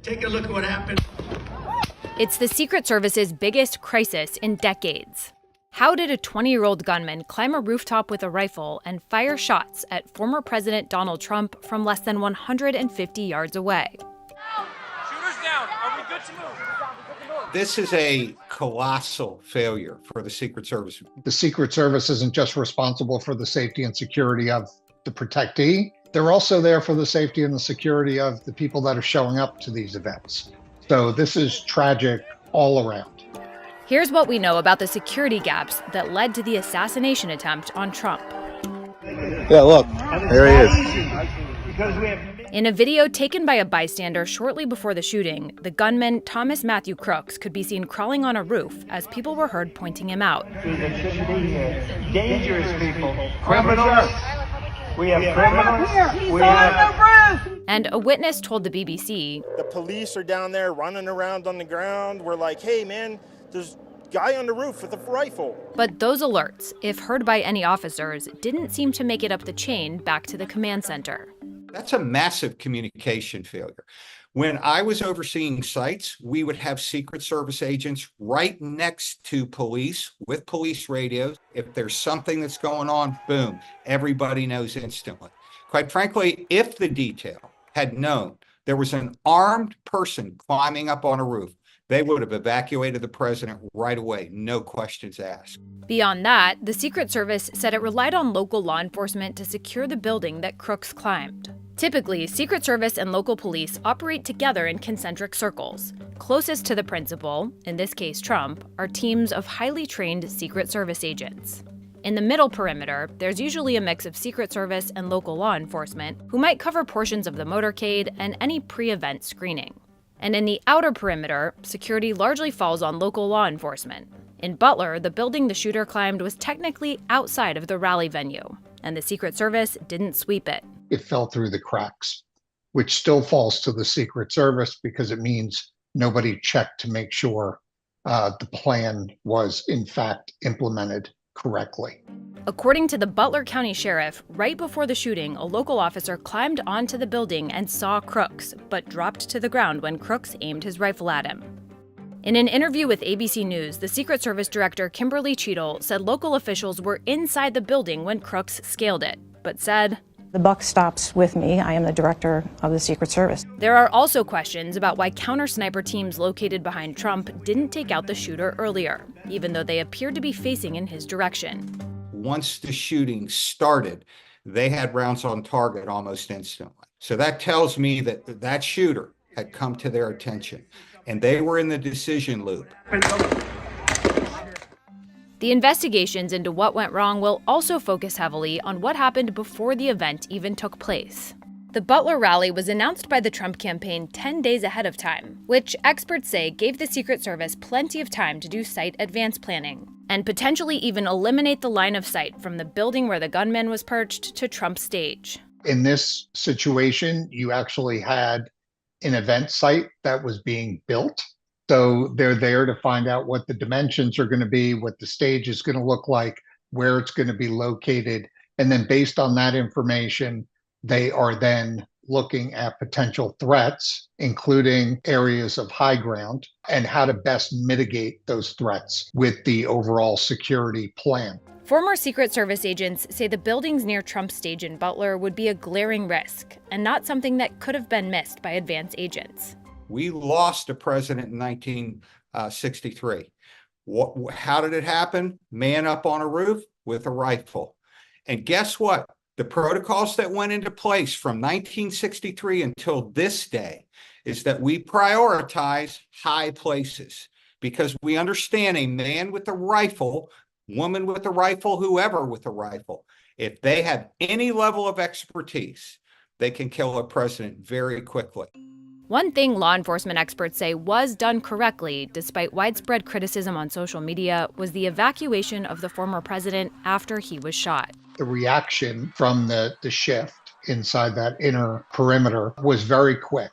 Take a look at what happened. It's the Secret Service's biggest crisis in decades. How did a 20-year-old gunman climb a rooftop with a rifle and fire shots at former President Donald Trump from less than 150 yards away? Shooters down. Are we good to move? This is a colossal failure for the Secret Service. The Secret Service isn't just responsible for the safety and security of the protectee. They're also there for the safety and the security of the people that are showing up to these events. So this is tragic all around. Here's what we know about the security gaps that led to the assassination attempt on Trump. Yeah, look, there he is. In a video taken by a bystander shortly before the shooting, the gunman, Thomas Matthew Crooks, could be seen crawling on a roof as people were heard pointing him out. Dangerous people, criminals. We have criminals. And a witness told the BBC, the police are down there running around on the ground. We're like, hey, man, there's a guy on the roof with a rifle. But those alerts, if heard by any officers, didn't seem to make it up the chain back to the command center. That's a massive communication failure. When I was overseeing sites, we would have Secret Service agents right next to police with police radios. If there's something that's going on, boom, everybody knows instantly. Quite frankly, if the detail had known there was an armed person climbing up on a roof, they would have evacuated the president right away, no questions asked. Beyond that, the Secret Service said it relied on local law enforcement to secure the building that Crooks climbed. Typically, Secret Service and local police operate together in concentric circles. Closest to the principal, in this case Trump, are teams of highly trained Secret Service agents. In the middle perimeter, there's usually a mix of Secret Service and local law enforcement who might cover portions of the motorcade and any pre-event screening. And in the outer perimeter, security largely falls on local law enforcement. In Butler, the building the shooter climbed was technically outside of the rally venue, and the Secret Service didn't sweep it. It fell through the cracks, which still falls to the Secret Service because it means nobody checked to make sure the plan was in fact implemented correctly. According to the Butler County Sheriff, right before the shooting, a local officer climbed onto the building and saw Crooks, but dropped to the ground when Crooks aimed his rifle at him. In an interview with ABC News, the Secret Service Director Kimberly Cheadle said local officials were inside the building when Crooks scaled it, but said, "The buck stops with me. I am the director of the Secret Service." There are also questions about why counter-sniper teams located behind Trump didn't take out the shooter earlier, even though they appeared to be facing in his direction. Once the shooting started, they had rounds on target almost instantly. So that tells me that that shooter had come to their attention, and they were in the decision loop. The investigations into what went wrong will also focus heavily on what happened before the event even took place. The Butler rally was announced by the Trump campaign 10 days ahead of time, which experts say gave the Secret Service plenty of time to do site advance planning, and potentially even eliminate the line of sight from the building where the gunman was perched to Trump's stage. In this situation, you actually had an event site that was being built. So they're there to find out what the dimensions are going to be, what the stage is going to look like, where it's going to be located. And then based on that information, they are then looking at potential threats, including areas of high ground, and how to best mitigate those threats with the overall security plan. Former Secret Service agents say the buildings near Trump's stage in Butler would be a glaring risk, and not something that could have been missed by advance agents. We lost a president in 1963. How did it happen? Man up on a roof with a rifle. And guess what? The protocols that went into place from 1963 until this day is that we prioritize high places because we understand a man with a rifle, woman with a rifle, whoever with a rifle, if they have any level of expertise, they can kill a president very quickly. One thing law enforcement experts say was done correctly, despite widespread criticism on social media, was the evacuation of the former president after he was shot. The reaction from the shift inside that inner perimeter was very quick.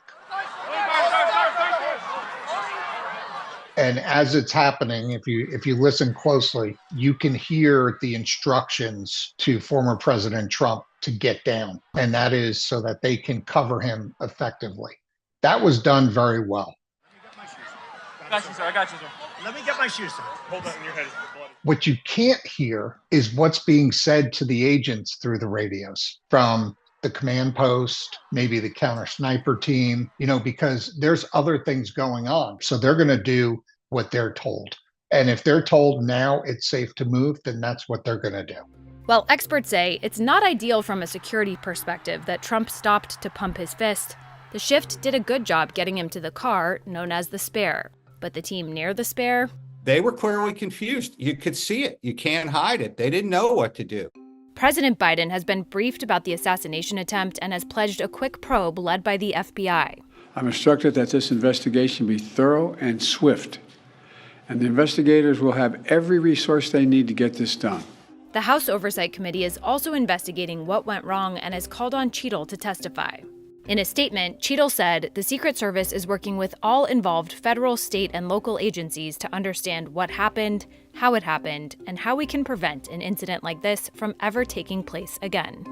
And as it's happening, if you listen closely, you can hear the instructions to former President Trump to get down. And that is so that they can cover him effectively. That was done very well. I got you, sir. I got you, sir. Let me get my shoes on. Hold that in your head. Bloody. What you can't hear is what's being said to the agents through the radios from the command post, maybe the counter sniper team, because there's other things going on. So they're going to do what they're told. And if they're told now it's safe to move, then that's what they're going to do. Well, experts say it's not ideal from a security perspective that Trump stopped to pump his fist. The shift did a good job getting him to the car known as the Spare. But the team near the Spare? They were clearly confused. You could see it. You can't hide it. They didn't know what to do. President Biden has been briefed about the assassination attempt and has pledged a quick probe led by the FBI. I'm instructed that this investigation be thorough and swift, and the investigators will have every resource they need to get this done. The House Oversight Committee is also investigating what went wrong and has called on Cheadle to testify. In a statement, Cheadle said the Secret Service is working with all involved federal, state, and local agencies to understand what happened, how it happened, and how we can prevent an incident like this from ever taking place again.